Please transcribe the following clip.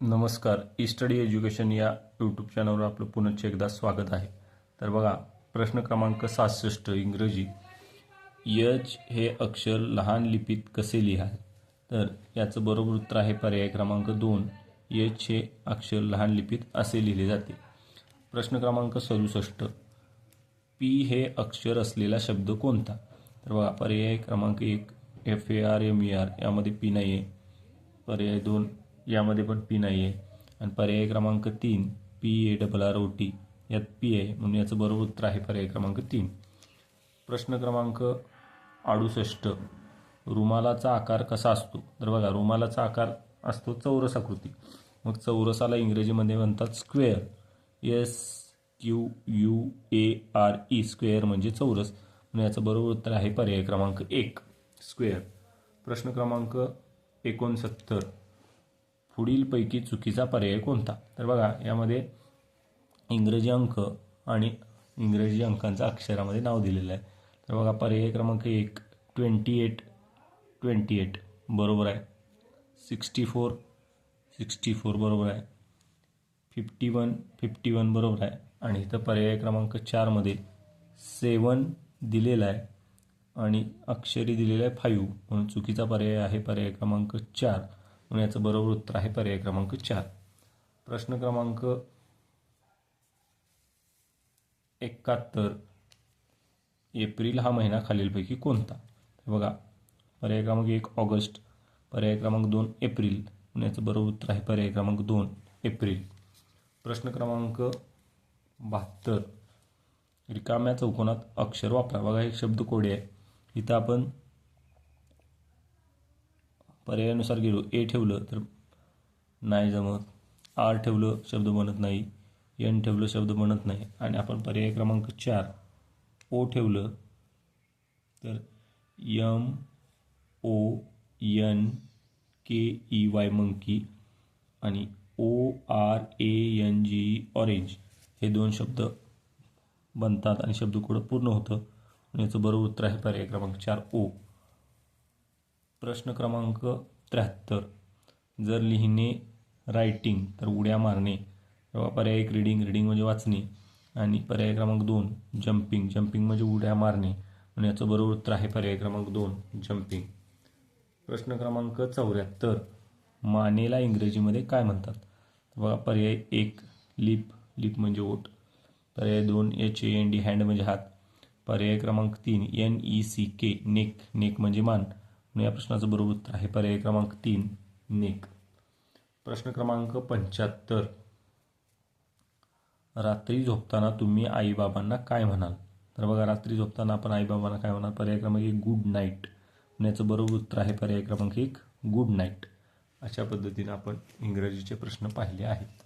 नमस्कार. E study education या YouTube चॅनलवर आपलं पुनश्च एकदा स्वागत आहे. तर बघा, प्रश्न क्रमांक 67 इंग्रजी. यच हे अक्षर लहान लिपीत कसे लिहाल? तर याचं बरोबर उत्तर आहे पर्याय क्रमांक 2. यच हे अक्षर लहान लिपीत असे लिहिले जाते. प्रश्न क्रमांक 67. पी हे अक्षर असलेला शब्द कोणता? तर बघा, पर्याय क्रमांक 1 FARMER, यामध्ये पी नाही आहे. पर्याय 2 यामध्ये पण पी नाही आहे. आणि पर्याय क्रमांक 3 PARROT, यात पी आहे, म्हणून याचं बरोबर उत्तर आहे पर्याय क्रमांक 3. प्रश्न क्रमांक 68. रुमालाचा आकार कसा असतो? तर बघा, रुमालाचा आकार असतो चौरस आकृती. मग चौरसाला इंग्रजीमध्ये म्हणतात स्क्वेअर. SQUARE, स्क्वेअर म्हणजे चौरस, म्हणून याचं बरोबर उत्तर आहे पर्याय क्रमांक 1 स्क्वेअर. प्रश्न क्रमांक 69. पुढीलपैकी चुकीचा पर्याय कोणता? तर बघा, यामध्ये इंग्रजी अंक आणि इंग्रजी अंकांचा अक्षरामध्ये नाव दिलेलं आहे. तर बघा, पर्याय क्रमांक 1 28 बरोबर आहे. 64 बरोबर आहे. 51 बरोबर आहे. आणि इथं पर्याय क्रमांक 4 मध्ये 7 दिलेला आहे आणि अक्षरी दिलेलं आहे 5, म्हणून चुकीचा पर्याय आहे पर्याय क्रमांक 4, म्हणून याचं बरोबर उत्तर आहे पर्याय क्रमांक 4. प्रश्न क्रमांक 71. एप्रिल हा महिना खालीलपैकी कोणता? तर बघा, पर्याय क्रमांक 1 ऑगस्ट, पर्याय क्रमांक 2 एप्रिल, म्हणून याचं बरोबर उत्तर आहे पर्याय क्रमांक 2 एप्रिल. प्रश्न क्रमांक 72. रिकाम्या चौकोनात अक्षर वापरा. बघा, एक शब्द कोडे आहे. इथं आपण पर्यायानुसार गेलो. ए ठेवलं तर नाही जमत, आर ठेवलं शब्द बनत नाही, एन ठेवलं शब्द बनत नाही, आणि आपण पर्याय क्रमांक 4 ओ ठेवलं तर MONKEY मंकी आणि ORANGE ऑरेंज हे 2 शब्द बनतात आणि शब्दकोड पूर्ण होतं. याचं बरोबर उत्तर आहे पर्याय क्रमांक 4 ओ. प्रश्न क्रमांक 73. जर लिहिणे रायटिंग तर उड्या मारणे. पर्याय 1 रीडिंग म्हणजे वाचणे, आणि पर्याय क्रमांक 2 जम्पिंग म्हणजे उड्या मारणे, म्हणून याचं बरोबर उत्तर आहे पर्याय क्रमांक 2 जम्पिंग. प्रश्न क्रमांक 74. मानेला इंग्रजीमध्ये काय म्हणतात? बघा, पर्याय 1 लिप म्हणजे ओठ, पर्याय 2 HAND हँड म्हणजे हात, पर्याय क्रमांक 3 NECK नेक म्हणजे मान, म्हणून या प्रश्नाचं बरोबर उत्तर आहे पर्याय क्रमांक 3 नेक. प्रश्न क्रमांक 75. रात्री झोपताना तुम्ही आईबाबांना काय म्हणाल? तर बघा, रात्री झोपताना आपण आईबाबांना काय म्हणाल? पर्याय क्रमांक 1 गुड नाईट, याचं बरोबर उत्तर आहे पर्याय क्रमांक 1 गुड नाईट. अशा पद्धतीने आपण इंग्रजीचे प्रश्न पाहिले आहेत.